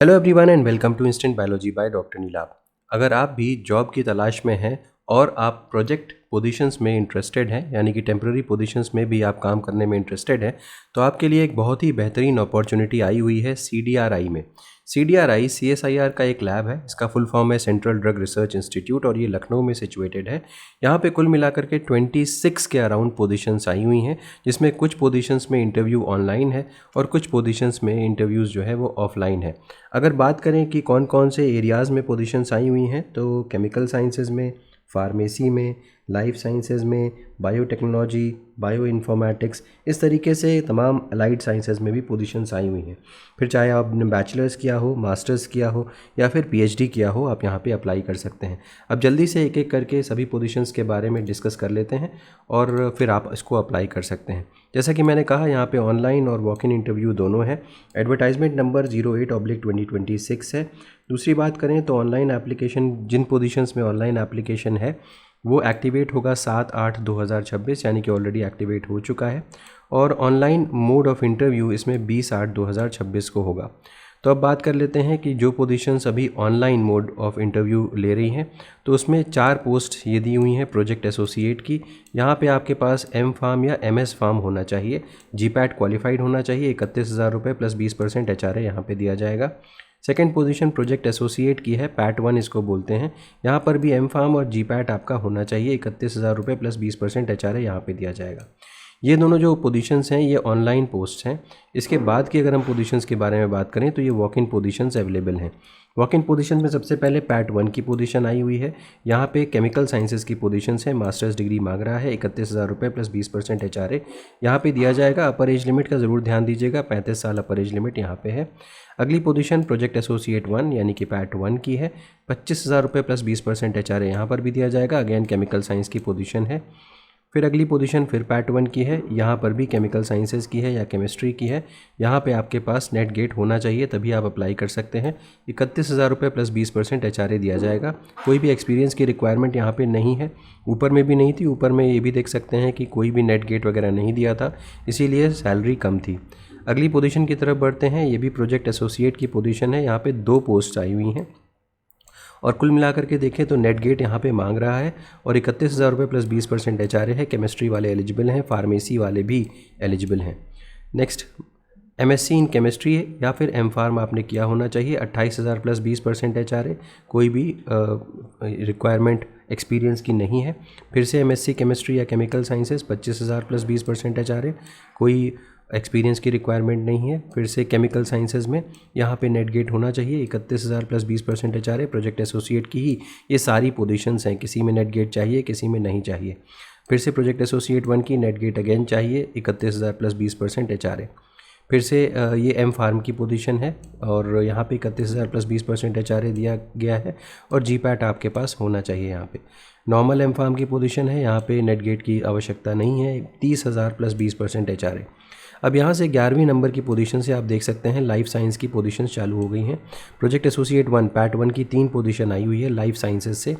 Hello everyone and welcome to instant biology by doctor Neelabh. अगर आप भी जॉब की तलाश में हैं और आप प्रोजेक्ट पोजीशंस में इंटरेस्टेड हैं, यानी कि टेम्प्रेरी पोजीशंस में भी आप काम करने में इंटरेस्टेड हैं, तो आपके लिए एक बहुत ही बेहतरीन अपॉर्चुनिटी आई हुई है CDRI में। CDRI CSIR का एक लैब है। इसका फुल फॉर्म है सेंट्रल ड्रग रिसर्च इंस्टीट्यूट और ये लखनऊ में सिचुएटेड है। यहाँ पे कुल मिलाकर के 26 के अराउंड पोजीशंस आई हुई हैं, जिसमें कुछ पोजीशंस में इंटरव्यू ऑनलाइन है और कुछ पोजीशंस में इंटरव्यूज़ जो है वो ऑफलाइन है। अगर बात करें कि कौन कौन से एरियाज़ में पोजीशंस आई हुई हैं, तो केमिकल साइंसेज में, फार्मेसी में, लाइफ साइंसेज में, बायोटेक्नोलॉजी, बायो इन्फॉर्मेटिक्स, इस तरीके से तमाम अलाइड साइंसेज में भी पोजीशंस आई हुई हैं। फिर चाहे आपने बैचलर्स किया हो, मास्टर्स किया हो या फिर PhD किया हो, आप यहाँ पे अप्लाई कर सकते हैं। अब जल्दी से एक एक करके सभी पोजीशंस के बारे में डिस्कस कर लेते हैं और फिर आप इसको अप्लाई कर सकते हैं। जैसा कि मैंने कहा, यहाँ पे ऑनलाइन और वॉक इन इंटरव्यू दोनों है। एडवर्टाइजमेंट नंबर 08/2026 है। दूसरी बात करें तो ऑनलाइन एप्लीकेशन, जिन पोजीशंस में ऑनलाइन एप्लीकेशन है वो एक्टिवेट होगा 7/8/2026, यानी कि ऑलरेडी एक्टिवेट हो चुका है। और ऑनलाइन मोड ऑफ इंटरव्यू इसमें 20/8/2026 को होगा। तो अब बात कर लेते हैं कि जो पोजीशंस अभी ऑनलाइन मोड ऑफ इंटरव्यू ले रही हैं, तो उसमें 4 पोस्ट ये दी हुई हैं प्रोजेक्ट एसोसिएट की। यहाँ पे आपके पास M.Pharm या MS फार्म होना चाहिए, GPAT क्वालिफाइड होना चाहिए। 31,000 रुपये प्लस 20% HRA यहाँ पे दिया जाएगा। सेकेंड पोजीशन प्रोजेक्ट एसोसिएट की है, PAT 1 इसको बोलते हैं। यहाँ पर भी M.Pharm और GPAT आपका होना चाहिए। 31,000 रुपये प्लस 20% HRA यहाँ पे दिया जाएगा। ये दोनों जो पोजीशंस हैं ये ऑनलाइन पोस्ट हैं। इसके बाद की अगर हम पोजीशंस के बारे में बात करें तो ये वॉक इन पोजीशंस अवेलेबल हैं। वॉक इन पोजीशन में सबसे पहले PAT 1 की पोजीशन आई हुई है। यहाँ पे केमिकल साइंसेज की पोजीशंस है, मास्टर्स डिग्री मांग रहा है। 31,000 रुपये प्लस 20% HRA यहाँ पे दिया जाएगा। अपर एज लिमिट का ज़रूर ध्यान दीजिएगा, 35 साल अपर एज लिमिट यहाँ पे है। अगली पोजीशन प्रोजेक्ट एसोसिएट 1 यानी कि PAT 1 की है। 25,000 रुपये प्लस 20% HRA यहाँ पर भी दिया जाएगा। अगेन केमिकल साइंस की पोजीशन है। फिर अगली पोजीशन फिर PAT 1 की है, यहाँ पर भी केमिकल साइंसेज की है या केमिस्ट्री की है। यहाँ पे आपके पास नेट गेट होना चाहिए, तभी आप अप्लाई कर सकते हैं। 31,000 रुपये प्लस 20% HRA दिया जाएगा। कोई भी एक्सपीरियंस की रिक्वायरमेंट यहाँ पे नहीं है, ऊपर में भी नहीं थी। ऊपर में ये भी देख सकते हैं कि कोई भी नेट गेट वगैरह नहीं दिया था, इसीलिए सैलरी कम थी। अगली पोजीशन की तरफ बढ़ते हैं। ये भी प्रोजेक्ट एसोसिएट की पोजीशन है। यहाँ पे 2 पोस्ट आई हुई हैं और कुल मिलाकर के देखें तो नेट गेट यहाँ पे मांग रहा है और 31,000 रुपये प्लस 20% HRA है। केमिस्ट्री वाले एलिजिबल हैं, फार्मेसी वाले भी एलिजिबल हैं। नेक्स्ट MSc इन केमिस्ट्री या फिर M.Pharm आपने किया होना चाहिए। 28,000 प्लस 20% HRA, कोई भी रिक्वायरमेंट एक्सपीरियंस की नहीं है। फिर से MSc केमिस्ट्री या केमिकल साइंसेज 25,000 प्लस 20% HRA, कोई एक्सपीरियंस की रिक्वायरमेंट नहीं है। फिर से केमिकल साइंसेज में यहाँ पे नेट गेट होना चाहिए। 31,000 प्लस 20% HRA, प्रोजेक्ट एसोसिएट की ही ये सारी पोजीशंस हैं। किसी में नेट गेट चाहिए, किसी में नहीं चाहिए। फिर से प्रोजेक्ट एसोसिएट 1 की नेट गेट अगेन चाहिए, 31,000 प्लस 20% HRA। फिर से ये M.Pharm की पोजीशन है और यहाँ पे 31,000 प्लस 20% HRA दिया गया है और GPAT आपके पास होना चाहिए। यहाँ पे नॉर्मल M.Pharm की पोजीशन है, यहाँ पे नेट गेट की आवश्यकता नहीं है। 30,000 प्लस 20% HRA। अब यहाँ से 11वीं नंबर की पोजीशन से आप देख सकते हैं लाइफ साइंस की पोजीशन चालू हो गई हैं। प्रोजेक्ट एसोसिएट 1 PAT 1 की 3 पोजीशन आई हुई है लाइफ साइंसेज से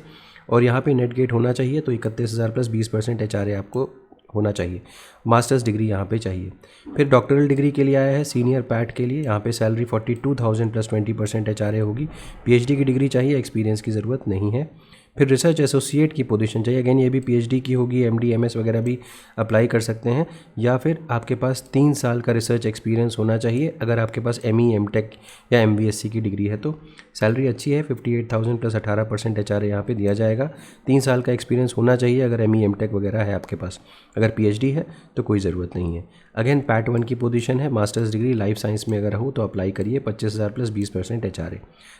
और यहाँ पे नेट गेट होना चाहिए, तो 31,000 प्लस 20% HRA आपको होना चाहिए। मास्टर्स डिग्री यहाँ पे चाहिए। फिर डॉक्टरल डिग्री के लिए आया है सीनियर पैट के लिए। यहाँ पे सैलरी 42,000 प्लस 20% HRA होगी। PhD की डिग्री चाहिए, एक्सपीरियंस की ज़रूरत नहीं है। फिर रिसर्च एसोसिएट की पोजीशन चाहिए। अगेन ये भी PhD की होगी, MD MS वगैरह भी अप्लाई कर सकते हैं। या फिर आपके पास 3 साल का रिसर्च एक्सपीरियंस होना चाहिए। अगर आपके पास ME MTech या MBSc की डिग्री है तो सैलरी अच्छी है। 58,000 प्लस 18% HRA यहाँ पे दिया जाएगा। 3 साल का एक्सपीरियंस होना चाहिए अगर ME MTech वगैरह है आपके पास। अगर PhD है तो कोई ज़रूरत नहीं है। अगेन PAT 1 की पोजीशन है। मास्टर्स डिग्री लाइफ साइंस में अगर हो तो अप्लाई करिए। 25,000 प्लस 20% HRA।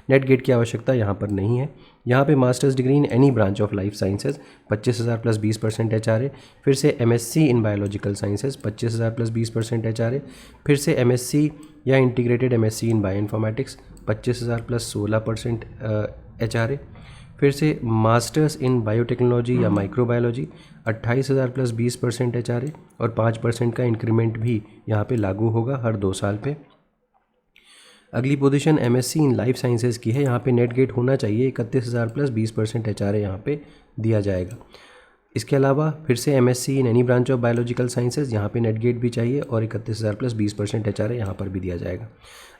नेट गेट की आवश्यकता यहाँ पर नहीं है। यहाँ पे masters degree in any branch of life sciences 25,000 plus 20% HRA। फिर से MSc in biological sciences 25,000 plus 20% HRA। फिर से MSc या इंटीग्रेटेड MSc इन बायो इन्फॉर्मेटिक्स 25,000 प्लस 16% HRA। फिर से मास्टर्स इन बायोटेक्नोलॉजी या माइक्रोबायोलॉजी 28,000 प्लस 20% HRA और 5% का इंक्रीमेंट भी यहाँ पे लागू होगा हर 2 साल पे। अगली position MSc in life sciences की है। यहाँ पे नेट गेट होना चाहिए। 31,000 प्लस 20% HRA यहाँ पे दिया जाएगा। इसके अलावा फिर से MSc in any branch of biological sciences, यहाँ पे नेट गेट भी चाहिए और 31,000 प्लस 20% HR यहाँ पर भी दिया जाएगा।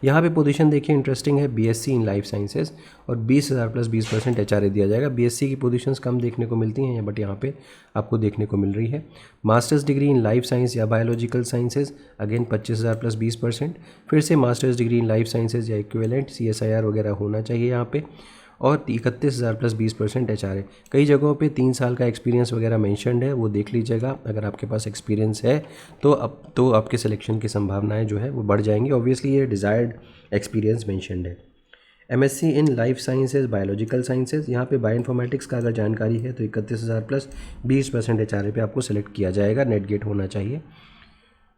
यहाँ पे पोजीशन देखिए इंटरेस्टिंग है, BSc इन लाइफ साइंसेज और 20,000 प्लस 20% HR दिया जाएगा। BSc की पोजीशंस कम देखने को मिलती हैं बट यहाँ पे आपको देखने को मिल रही है। Masters degree in life science या बायोलॉजिकल साइंसेज अगेन 25,000 प्लस 20%। फिर से masters degree in life sciences या इक्विवेलेंट CSIR वगैरह होना चाहिए यहाँ पे और 31,000 प्लस 20% HR। कई जगहों पे 3 साल का एक्सपीरियंस वगैरह मेंशन्ड है, वो देख लीजिएगा। अगर आपके पास एक्सपीरियंस है तो आपके सिलेक्शन की संभावनाएं जो है वो बढ़ जाएंगी। ऑब्वियसली ये डिज़ायर्ड एक्सपीरियंस मेंशन्ड है। MSc in life sciences biological sciences, यहाँ पे बायोइन्फॉर्मेटिक्स का अगर जानकारी है तो 31,000 प्लस 20% HR पे आपको सेलेक्ट किया जाएगा, नेट गेट होना चाहिए।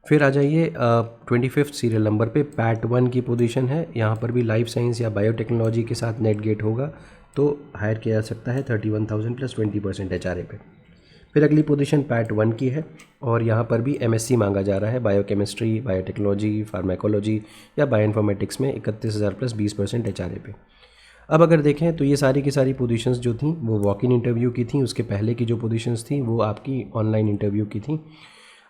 फिर आ जाइए 25 सीरियल नंबर पे पैट 1 की पोजीशन है। यहाँ पर भी लाइफ साइंस या बायोटेक्नोलॉजी के साथ नेट गेट होगा तो हायर किया जा सकता है 31,000 प्लस 20% HR पे। फिर अगली पोजीशन पैट 1 की है और यहाँ पर भी MSc मांगा जा रहा है बायोकेमिस्ट्री, बायोटेक्नोलॉजी, फार्माकोलॉजी या बायोइन्फॉर्मेटिक्स में 31,000 प्लस 20% HR पे। अब अगर देखें तो ये सारी की सारी पोजीशंस जो थी वो वॉक इन इंटरव्यू की थी, उसके पहले की जो पोजीशंस थी वो आपकी ऑनलाइन इंटरव्यू की थी।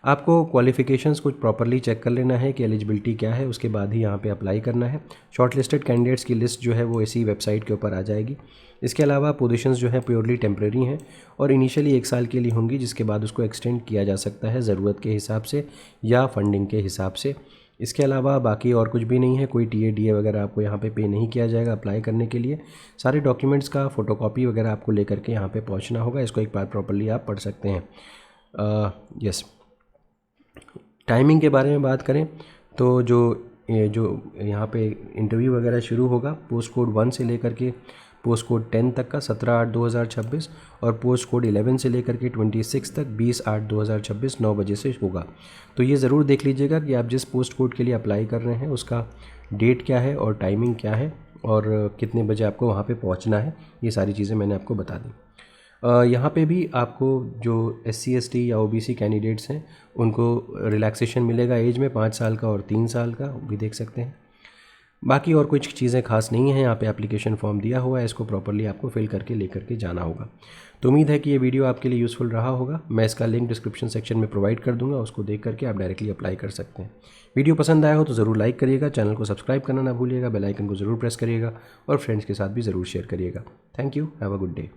आपको क्वालिफ़िकेशंस कुछ प्रॉपरली चेक कर लेना है कि एलिजिबिलिटी क्या है, उसके बाद ही यहाँ पे अप्लाई करना है। शॉर्टलिस्टेड कैंडिडेट्स की लिस्ट जो है वो इसी वेबसाइट के ऊपर आ जाएगी। इसके अलावा पोजीशंस जो है प्योरली टेम्प्रेरी हैं और इनिशियली 1 साल के लिए होंगी, जिसके बाद उसको एक्सटेंड किया जा सकता है ज़रूरत के हिसाब से या फंडिंग के हिसाब से। इसके अलावा बाकी और कुछ भी नहीं है, कोई TA वगैरह आपको यहाँ पे नहीं किया जाएगा अप्लाई करने के लिए। सारे डॉक्यूमेंट्स का फ़ोटोकॉपी वगैरह आपको लेकर के यहाँ पे पहुँचना होगा। इसको एक बार प्रॉपर्ली आप पढ़ सकते हैं। यस, टाइमिंग के बारे में बात करें तो जो यहाँ पे इंटरव्यू वगैरह शुरू होगा पोस्ट कोड 1 से लेकर के पोस्ट कोड 10 तक का 17/8/2026 और पोस्ट कोड 11 से लेकर के 26 तक 20/8/2026 9 बजे से होगा। तो ये ज़रूर देख लीजिएगा कि आप जिस पोस्ट कोड के लिए अप्लाई कर रहे हैं उसका डेट क्या है और टाइमिंग क्या है और कितने बजे आपको वहाँ पे पहुँचना है। ये सारी चीज़ें मैंने आपको बता दी। यहाँ पे भी आपको जो SC ST या OBC कैंडिडेट्स हैं उनको रिलैक्सेशन मिलेगा एज में 5 साल का और 3 साल का, भी देख सकते हैं। बाकी और कुछ चीज़ें खास नहीं हैं। यहाँ पे एप्लीकेशन फॉर्म दिया हुआ है, इसको प्रॉपर्ली आपको फिल करके लेकर के जाना होगा। तो उम्मीद है कि ये वीडियो आपके लिए यूज़फुल रहा होगा। मैं इसका लिंक डिस्क्रिप्शन सेक्शन में प्रोवाइड कर दूंगा, उसको देख करके आप डायरेक्टली अप्लाई कर सकते हैं। वीडियो पसंद आया हो तो ज़रूर लाइक करिएगा, चैनल को सब्सक्राइब करना ना भूलिएगा, बेल आइकन को ज़रूर प्रेस करिएगा और फ्रेंड्स के साथ भी ज़रूर शेयर करिएगा। Thank you, have a good day.